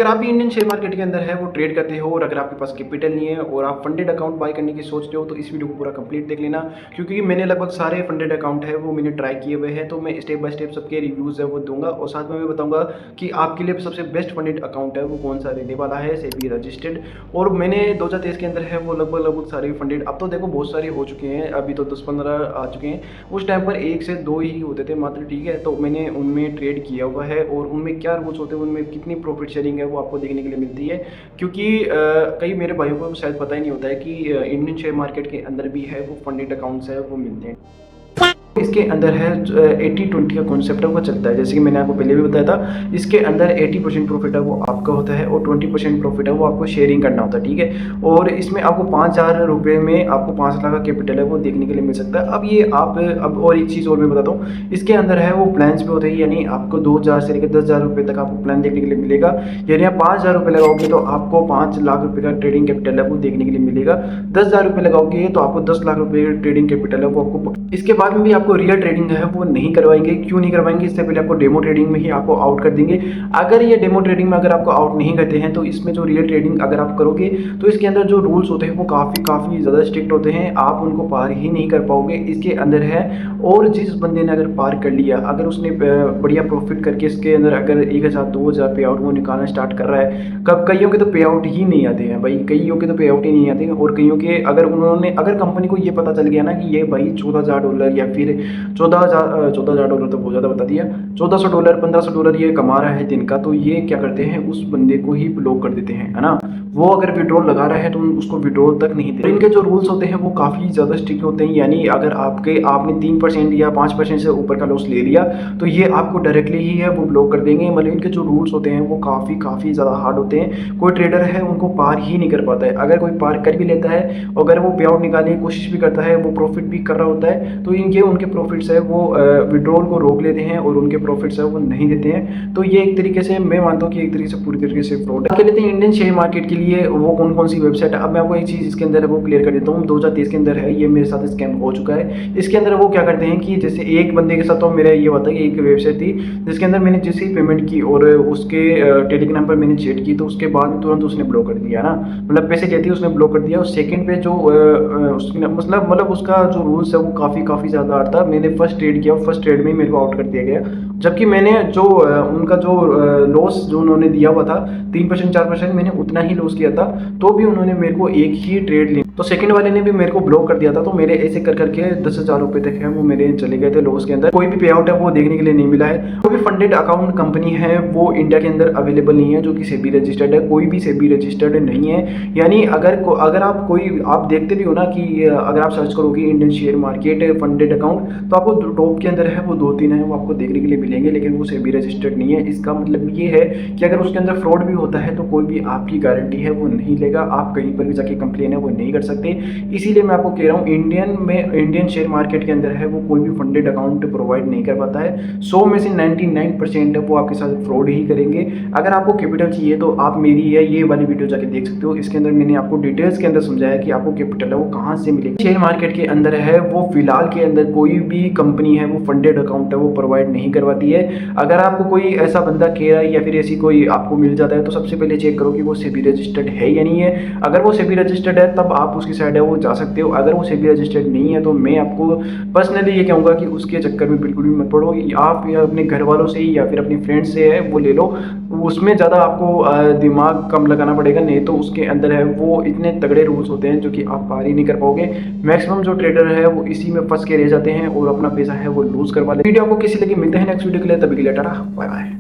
अगर आप भी इंडियन शेयर मार्केट के अंदर है वो ट्रेड करते हो और अगर आपके पास कैपिटल नहीं है और आप फंडेड अकाउंट बाय करने की सोचते हो तो इस वीडियो को पूरा कंप्लीट देख लेना, क्योंकि मैंने लगभग सारे फंडेड अकाउंट है वो मैंने ट्राई किए हुए हैं। तो मैं स्टेप बाय स्टेप सबके रिव्यूज़ है वो दूंगा और साथ में मैं बताऊंगा कि आपके लिए सबसे बेस्ट फंडेड अकाउंट है वो कौन सा रहने वाला है, सेबी रजिस्टर्ड। और मैंने 2023 के अंदर है वो लगभग सारे फंडेड, अब तो देखो बहुत सारे हो चुके हैं, अभी तो 10-15 आ चुके हैं। उस टाइम पर 1 से 2 ही होते थे मात्र, ठीक है। तो मैंने उनमें ट्रेड किया हुआ है और उनमें क्या रूल्स होते हैं, उनमें कितनी प्रॉफिट शेयरिंग है वो आपको देखने के लिए मिलती है। क्योंकि कई मेरे भाइयों को शायद पता ही नहीं होता है कि इंडियन शेयर मार्केट के अंदर भी है वो फंडेड अकाउंट्स है वो मिलते हैं। इसके अंदर है 80-20 का कॉन्सेप्ट है वो चलता है, जैसे कि मैंने आपको पहले भी बताया था। इसके अंदर 80% प्रॉफिट है वो आपका होता है और 20% प्रॉफिट है वो आपको शेयरिंग करना होता है, ठीक है। और इसमें आपको 5,000 रुपये में आपको 5 लाख का कैपिटल है वो देखने के लिए मिल सकता है। अब ये आप अब और एक चीज़ और मैं बताता हूँ, इसके अंदर है वो प्लान्स भी होते हैं, यानी आपको 2,000 से लेकर 10,000 रुपये तक आपको प्लान देखने के लिए मिलेगा। यानी आप 5,000 रुपये लगाओगे तो आपको 5 लाख रुपये का ट्रेडिंग कैपिटल है वो देखने के लिए मिलेगा। 10,000 रुपये लगाओगे तो आपको 10 लाख रुपये का ट्रेडिंग कैपिटल है वो आपको। इसके बाद में भी आपको रियल ट्रेडिंग है वो नहीं करवाएंगे। क्यों नहीं करवाएंगे? इससे पहले आपको डेमो ट्रेडिंग में ही आपको आउट कर देंगे। अगर ये डेमो ट्रेडिंग में अगर आपको आउट नहीं करते हैं तो इसमें जो रियल ट्रेडिंग अगर आप करोगे तो इसके अंदर जो रूल्स होते हैं वो काफ़ी ज़्यादा स्ट्रिक्ट होते हैं, आप उनको पार ही नहीं कर पाओगे। इसके अंदर है, और जिस बंदे ने अगर पार कर लिया, अगर उसने बढ़िया प्रॉफिट करके इसके अंदर अगर 1,000-2,000 पे आउट वो निकालना स्टार्ट कर रहा है, कब कईयों के तो पे आउट ही नहीं आते हैं भाई, कईयों के तो पे आउट ही नहीं आते हैं। और कईयों के अगर कंपनी को ये पता चल गया ना कि ये भाई $14,000 या फिर $14,000 तो बहुत ज़्यादा बता दिया, $1,400 $1,500 ये कमा रहा है दिन का, तो ये क्या करते हैं उस बंदे को ही ब्लॉक कर देते हैं, है ना। वो अगर विड्रॉल लगा रहा है तो उसको विड्रॉल तक नहीं देते। इनके जो रूल्स होते हैं वो काफ़ी ज़्यादा स्ट्रिक्ट होते हैं, यानी अगर आपने 3% या 5% से ऊपर का लॉस ले लिया तो ये आपको डायरेक्टली ही है वो ब्लॉक कर देंगे। मतलब इनके जो रूल्स होते हैं वो काफ़ी ज़्यादा हार्ड होते हैं। कोई ट्रेडर है उनको पार ही नहीं कर पाता है। अगर कोई पार कर भी लेता है, अगर वो पे आउट निकालने की कोशिश भी करता है, वो प्रॉफिट भी कर रहा होता है, तो उनके प्रॉफिट्स है वो विड्रॉल को रोक लेते हैं और उनके प्रॉफिट्स है वो नहीं देते हैं। तो ये एक तरीके से मैं मानता हूँ कि एक तरीके से पूरी तरीके से फ्रॉड है। लेते हैं इंडियन शेयर मार्केट के लिए वो कौन सी वेबसाइट है। अब मैं आपको एक चीज़ इसके अंदर वो क्लियर कर देता हूँ। 2023 के अंदर है ये मेरे साथ स्कैम हो चुका है। इसके अंदर वो क्या करते हैं कि जैसे एक बंदे के साथ तो मेरा ये होता है कि एक वेबसाइट थी जिसके अंदर मैंने जैसे ही पेमेंट की और उसके टेलीग्राम पर मैंने चैट की तो उसके बाद तुरंत उसने ब्लॉक कर दिया ना, मतलब पैसे लेते ही उसने ब्लॉक कर दिया। और सेकंड पे जो मतलब उसका जो रूल्स है वो काफ़ी ज़्यादा हार्ड था। मैंने फर्स्ट ट्रेड किया, फर्स्ट ट्रेड में ही मेरे को आउट कर दिया गया, जबकि मैंने जो उनका जो लॉस जो उन्होंने दिया हुआ था 3% 4% मैंने उतना ही लॉस किया था, तो भी उन्होंने मेरे को एक ही ट्रेड ली। तो सेकंड वाले ने भी मेरे को ब्लॉक कर दिया था। तो मेरे ऐसे कर करके 10,000 रुपये तक है वो मेरे चले गए थे लॉस के अंदर। कोई भी पे आउट है वो देखने के लिए नहीं मिला है। कोई भी फंडेड अकाउंट कंपनी है वो इंडिया के अंदर अवेलेबल नहीं है जो कि सेबी रजिस्टर्ड है। कोई भी सेबी रजिस्टर्ड नहीं है। यानी अगर आप देखते भी हो ना कि अगर आप सर्च करोगे Indian share market funded account तो आपको टॉप के अंदर है वो 2-3 है वो आपको देखने के लिए मिलेंगे, लेकिन वो सेबी रजिस्टर्ड नहीं है। इसका मतलब ये है कि अगर उसके अंदर फ्रॉड भी होता है तो कोई भी आपकी गारंटी है वो नहीं लेगा। आप कहीं पर भी जाके कंप्लेन है वो नहीं कर सकते। इसीलिए मैं आपको कह रहा हूँ इंडियन शेयर मार्केट के अंदर है वो कोई भी फंडेड अकाउंट प्रोवाइड नहीं कर पाता है। 100 में से 99% है वो आपके साथ फ्रॉड ही करेंगे। अगर आपको कैपिटल चाहिए तो आप मेरी ये वाली वीडियो जाके देख सकते हो। इसके अंदर मैंने आपको डिटेल्स के अंदर समझाया कि आपको कैपिटल है वो कहाँ से मिलेगा। शेयर मार्केट के अंदर है वो फिलहाल के अंदर कोई भी कंपनी है वो फंडेड अकाउंट है वो प्रोवाइड नहीं करवाती है। अगर आपको कोई ऐसा बंदा कह रहा है या फिर ऐसी कोई आपको मिल जाता है तो सबसे पहले चेक करो कि वो सेबी रजिस्टर्ड है या नहीं है। अगर वो सेबी रजिस्टर्ड है तब आप उसकी साइड है वो जा सकते हो। अगर वो सेबी रजिस्टर्ड नहीं है तो मैं आपको पर्सनली ये कहूँगा कि उसके चक्कर में बिल्कुल भी मत पड़ो। आप या अपने घर वालों से या फिर अपने फ्रेंड से है वो ले लो, उसमें ज़्यादा आपको दिमाग कम लगाना पड़ेगा। नहीं तो उसके अंदर है वो इतने तगड़े रूल्स होते हैं जो कि आप पार ही नहीं कर पाओगे। मैक्सिमम जो ट्रेडर है वो इसी में फंस के रह जाते हैं और अपना पैसा है वो लूज करवा लेते हैं। वीडियो आपको कैसी लगी? मिलते हैं नेक्स्ट वीडियो के लिए, तभी के लिए टाटा बाय बाय।